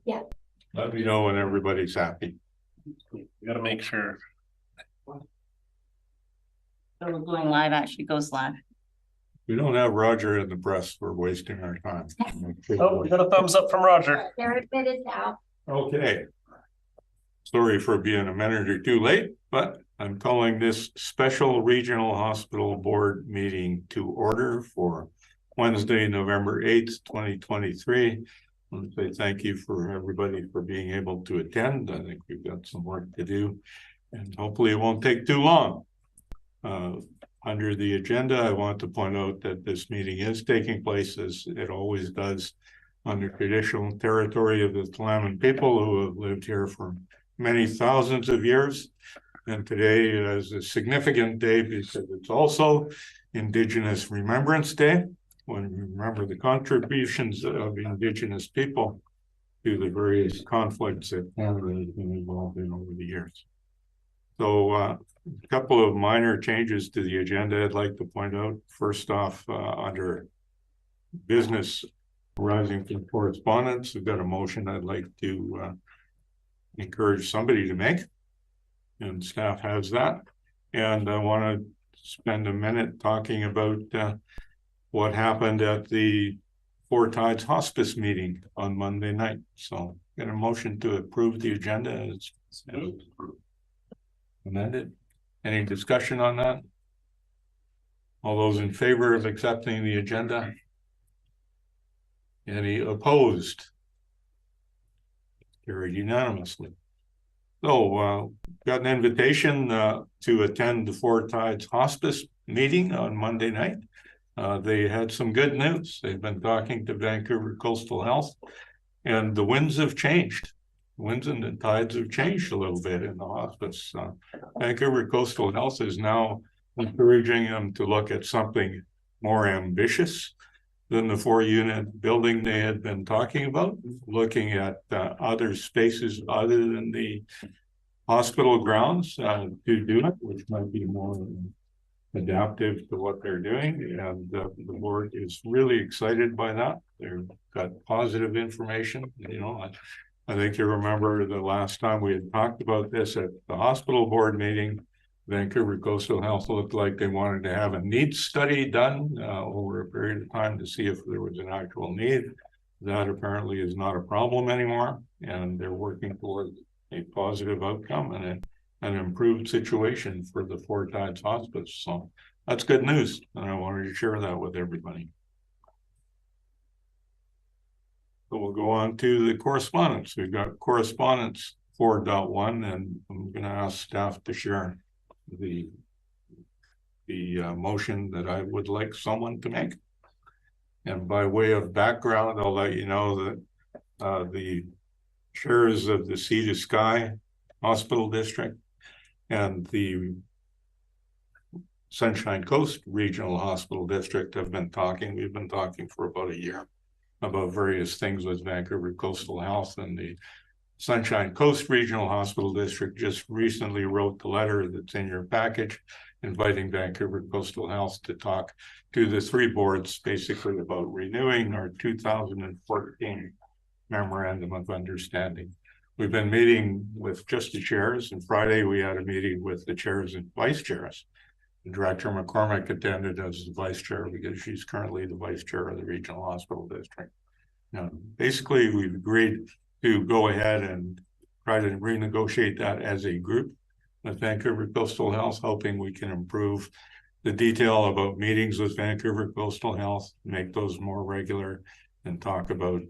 Yeah. Let me know when everybody's happy. You gotta make sure. So we're going live, actually goes live. We don't have Roger in the press. We're wasting our time. Oh, we got a thumbs up from Roger. There it is now. Okay. Sorry for being a minute or two late, but I'm calling this special regional hospital board meeting to order for Wednesday, November 8th, 2023. I want to say thank you for everybody for being able to attend. I think we've got some work to do and hopefully it won't take too long. Under the agenda, I want to point out that this meeting is taking place as it always does on the traditional territory of the Tla'amin people who have lived here for many thousands of years. And today is a significant day because it's also Indigenous Remembrance Day, when we remember the contributions of Indigenous people to the various conflicts that Canada has been involved in over the years. So a couple of minor changes to the agenda I'd like to point out. First off, under business arising from correspondence, we've got a motion I'd like to encourage somebody to make, and staff has that. And I want to spend a minute talking about what happened at the Four Tides Hospice meeting on Monday night. So get a motion to approve the agenda as amended. Any discussion on that? All those in favor of accepting the agenda? Any opposed? Carried unanimously. So got an invitation to attend the Four Tides Hospice meeting on Monday night. They had some good news. They've been talking to Vancouver Coastal Health, and the winds have changed. Winds and the tides have changed a little bit in the hospice. Vancouver Coastal Health is now encouraging them to look at something more ambitious than the 4-unit building they had been talking about, looking at other spaces other than the hospital grounds to do it, which might be more adaptive to what they're doing. And the board is really excited by that. They've got positive information. You know, I think you remember the last time we had talked about this at the hospital board meeting, Vancouver Coastal Health looked like they wanted to have a needs study done over a period of time to see if there was an actual need. That apparently is not a problem anymore, and they're working towards a positive outcome and an improved situation for the Four Tides Hospice. So that's good news, and I wanted to share that with everybody. So we'll go on to the correspondence. We've got correspondence 4.1, and I'm going to ask staff to share the motion that I would like someone to make. And by way of background, I'll let you know that the chairs of the Sea to Sky Hospital District and the Sunshine Coast Regional Hospital District have been talking. We've been talking for about a year about various things with Vancouver Coastal Health, and the Sunshine Coast Regional Hospital District just recently wrote the letter that's in your package, inviting Vancouver Coastal Health to talk to the three boards basically about renewing our 2014 Memorandum of Understanding. We've been meeting with just the chairs, and Friday we had a meeting with the chairs and vice chairs. Director McCormick attended as the vice chair because she's currently the vice chair of the Regional Hospital District. Now, basically, we've agreed to go ahead and try to renegotiate that as a group with Vancouver Coastal Health, hoping we can improve the detail about meetings with Vancouver Coastal Health, make those more regular, and talk about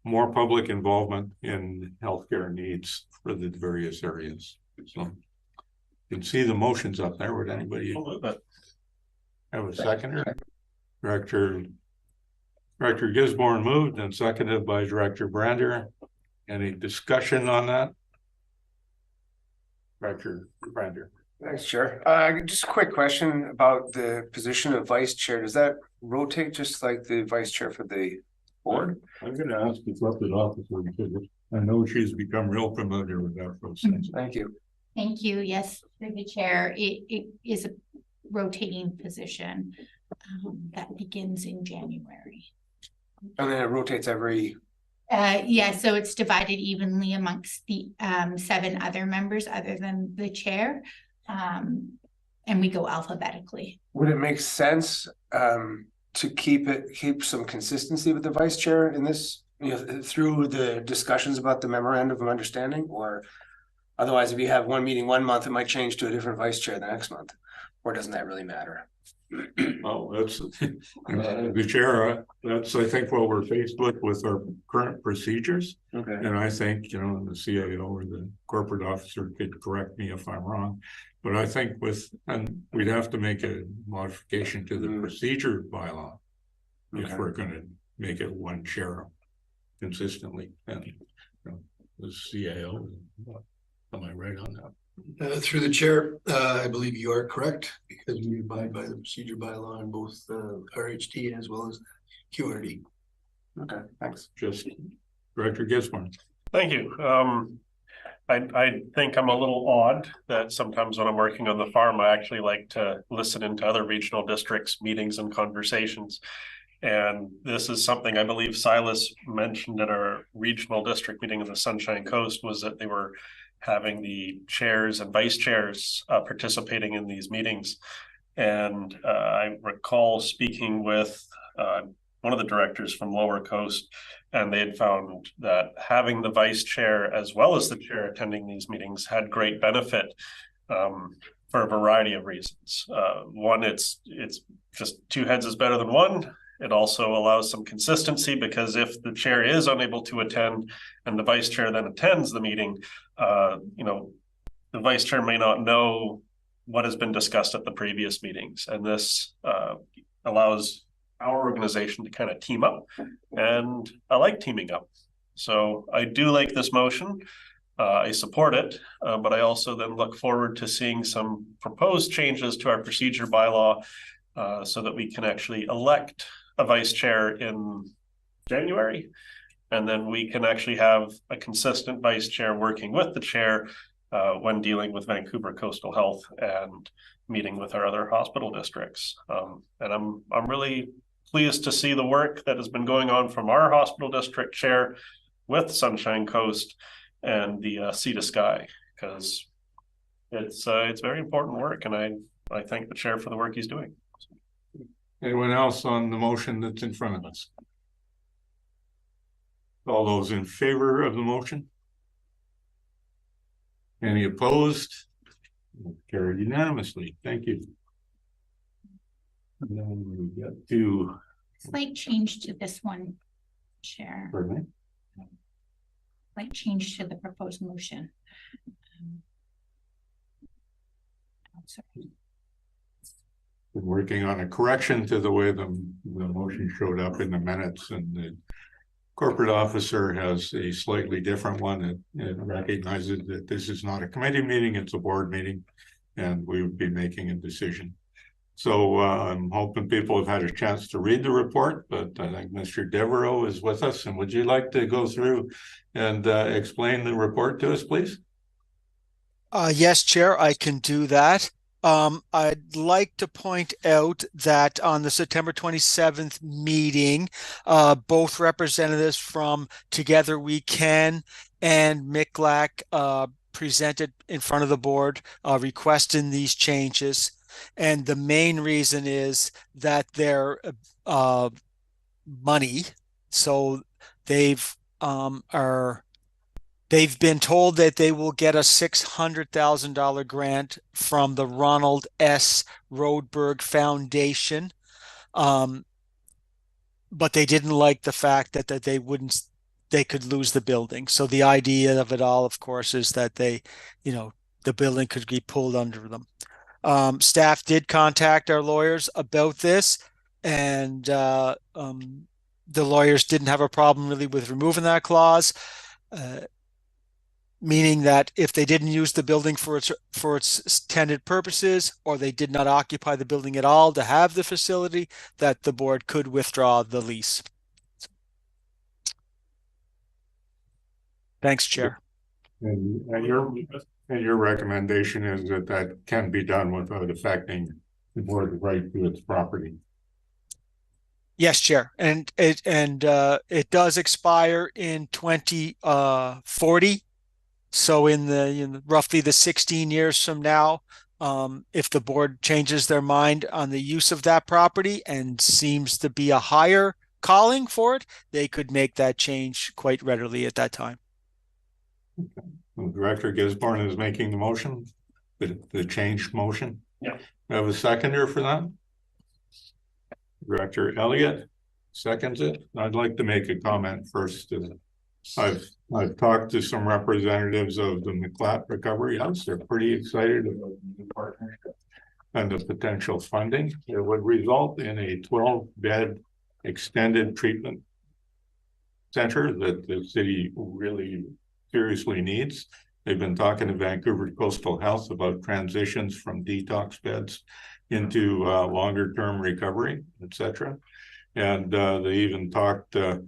more public involvement in healthcare needs for the various areas. So you can see the motions up there. Would anybody have a seconder? Director Gisborne moved and seconded by Director Brander. Any discussion on that? Director Brander. Thanks, Chair. Just a quick question about the position of vice chair. Does that rotate just like the vice chair for the board? I'm going to ask the elected officer because I know she's become real familiar with that process. Thank you. Thank you. Yes, through the chair. It is a rotating position that begins in January. And then it rotates every, Yeah, so it's divided evenly amongst the 7 other members other than the chair. And we go alphabetically. would it make sense to keep some consistency with the vice chair in this, you know, through the discussions about the memorandum of understanding? Or otherwise, if you have one meeting 1 month, it might change to a different vice chair the next month, or doesn't that really matter? Oh, that's the chair, that's, I think, what we're faced with our current procedures. Okay. And I think, you know, the CIO or the corporate officer could correct me if I'm wrong. But I think and we'd have to make a modification to the procedure bylaw if we're gonna make it one chair consistently. And you know, the CIO, am I right on that? Through the chair, I believe you are correct, because we abide by the procedure bylaw in both RHT as well as QRD. Okay, thanks. Just Director Gisborne. Thank you. I think I'm a little odd that sometimes when I'm working on the farm, I actually like to listen into other regional districts' meetings and conversations. And this is something I believe Silas mentioned at our regional district meeting in the Sunshine Coast, was that they were having the chairs and vice chairs participating in these meetings. And I recall speaking with one of the directors from Lower Coast, and they had found that having the vice chair as well as the chair attending these meetings had great benefit for a variety of reasons. One, it's just 2 heads is better than 1. It also allows some consistency, because if the chair is unable to attend and the vice chair then attends the meeting, you know, the vice chair may not know what has been discussed at the previous meetings. And this allows our organization to kind of team up, and I like teaming up. So I do like this motion. I support it, but I also then look forward to seeing some proposed changes to our procedure bylaw so that we can actually elect a vice chair in January. And then we can actually have a consistent vice chair working with the chair when dealing with Vancouver Coastal Health and meeting with our other hospital districts. And I'm really pleased to see the work that has been going on from our hospital district chair with Sunshine Coast and the Sea to Sky, because it's very important work, and I thank the chair for the work he's doing. Anyone else on the motion that's in front of us? All those in favor of the motion? Any opposed? Carried unanimously. Thank you. And then we get to. Slight change to this one, Chair. Pardon me? Slight change to the proposed motion. Sorry. Been working on a correction to the way the motion showed up in the minutes, and the corporate officer has a slightly different one. It recognizes that this is not a committee meeting, it's a board meeting, and we would be making a decision. So I'm hoping people have had a chance to read the report, but I think Mr. Devereaux is with us. And would you like to go through and explain the report to us, please? Yes, Chair, I can do that. I'd like to point out that on the September 27th meeting, both representatives from Together We Can and MCLAC presented in front of the board requesting these changes. And the main reason is that they're money. So they've been told that they will get a $600,000 grant from the Ronald S. Rodberg Foundation. But they didn't like the fact that they could lose the building. So the idea of it all, of course, is that the building could be pulled under them. Staff did contact our lawyers about this, and the lawyers didn't have a problem really with removing that clause. Meaning that if they didn't use the building for its intended purposes, or they did not occupy the building at all to have the facility, that the board could withdraw the lease. Thanks, Chair. And your recommendation is that can be done without affecting the board's right to its property. Yes, Chair, and it does expire in 2040. So in roughly the 16 years from now, if the board changes their mind on the use of that property and seems to be a higher calling for it, they could make that change quite readily at that time. Director Gisborne is making the motion, the change motion. Yeah. We have a seconder for that. Director Elliott seconds it. I'd like to make a comment first. I've talked to some representatives of the McLat Recovery House. They're pretty excited about the partnership and the potential funding. It would result in a 12-bed extended treatment center that the city really seriously needs. They've been talking to Vancouver Coastal Health about transitions from detox beds into longer term recovery, etc. And they even talked, when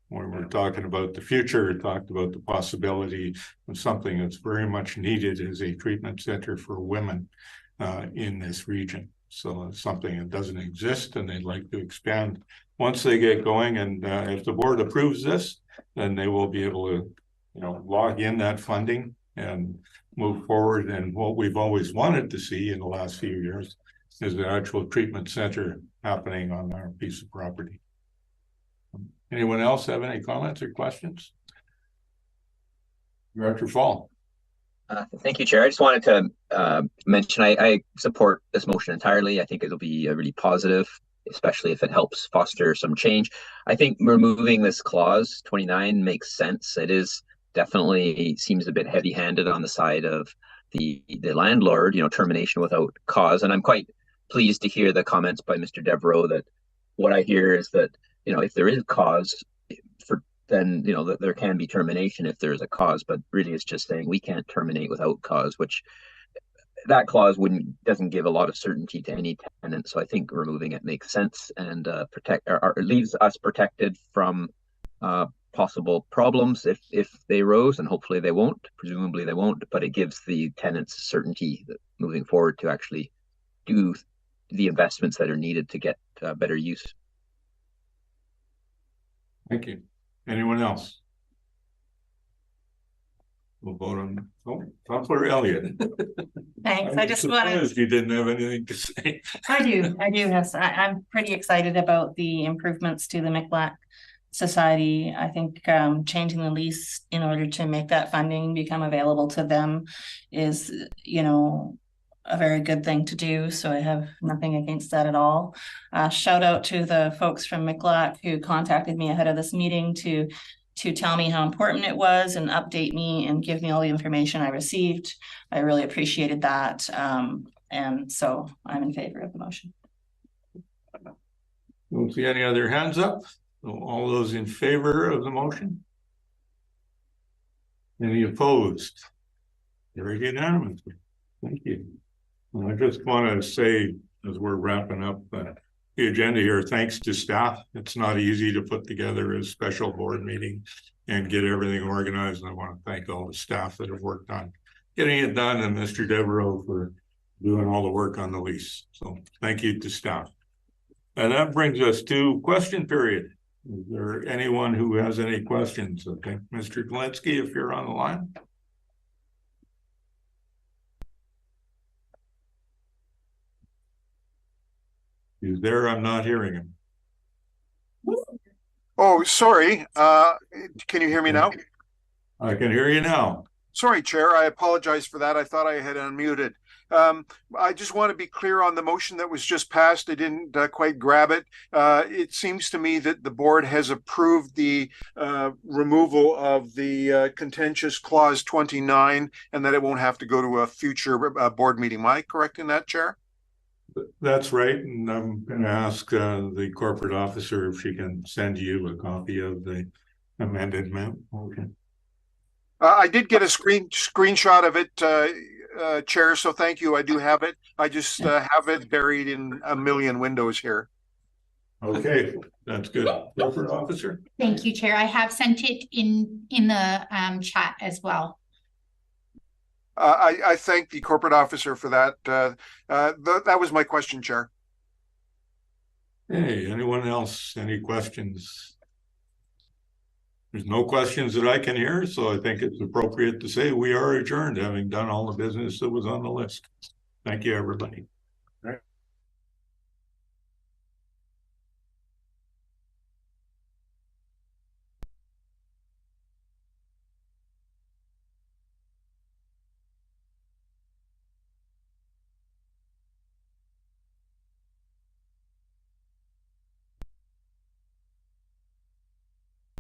we're talking about the future, talked about the possibility of something that's very much needed as a treatment center for women in this region. So it's something that doesn't exist and they'd like to expand once they get going. And if the board approves this, then they will be able to, log in that funding and move forward. And what we've always wanted to see in the last few years is the actual treatment center happening on our piece of property. Anyone else have any comments or questions? Director Fall. Thank you, Chair. I just wanted to mention I support this motion entirely. I think it'll be really positive, especially if it helps foster some change. I think removing this clause 29 makes sense. It is definitely seems a bit heavy-handed on the side of the landlord, termination without cause. And I'm quite pleased to hear the comments by Mr. Devereaux that what I hear is that, if there is cause then, that there can be termination if there's a cause, but really it's just saying we can't terminate without cause, which that clause doesn't give a lot of certainty to any tenant. So I think removing it makes sense and leaves us protected from possible problems if they arose, and hopefully they won't, presumably they won't, but it gives the tenants certainty that moving forward to actually do the investments that are needed to get better use. Thank you. Anyone else? We'll vote on Councillor Elliott. Thanks. I just wanted. You didn't have anything to say. I do have. I'm pretty excited about the improvements to the McLat Society. I think changing the lease in order to make that funding become available to them is, a very good thing to do. So I have nothing against that at all. Shout out to the folks from McLat who contacted me ahead of this meeting to tell me how important it was and update me and give me all the information I received. I really appreciated that. And so I'm in favor of the motion. Don't see any other hands up. So all those in favor of the motion? Any opposed? Very unanimous. Thank you. Well, I just want to say, as we're wrapping up the agenda here, thanks to staff. It's not easy to put together a special board meeting and get everything organized. And I want to thank all the staff that have worked on getting it done, and Mr. Devereaux for doing all the work on the lease. So thank you to staff. And that brings us to question period. Is there anyone who has any questions? Okay, Mr. Galinsky, if you're on the line. He's there. I'm not hearing him. Oh, sorry. Can you hear me now? I can hear you now. Sorry, Chair. I apologize for that. I thought I had unmuted. I just want to be clear on the motion that was just passed. I didn't quite grab it. It seems to me that the board has approved the removal of the contentious clause 29 and that it won't have to go to a future board meeting. Am I correct in that, Chair? That's right. And I'm going to ask the corporate officer if she can send you a copy of the amended motion. I did get a screenshot of it, Chair, so thank you. I do have it. I just have it buried in a million windows here. Okay, that's good. Corporate officer. Thank you, Chair. I have sent it in the chat as well. I thank the corporate officer for that. That was my question, Chair. Hey, anyone else? Any questions? There's no questions that I can hear, so I think it's appropriate to say we are adjourned, having done all the business that was on the list. Thank you, everybody.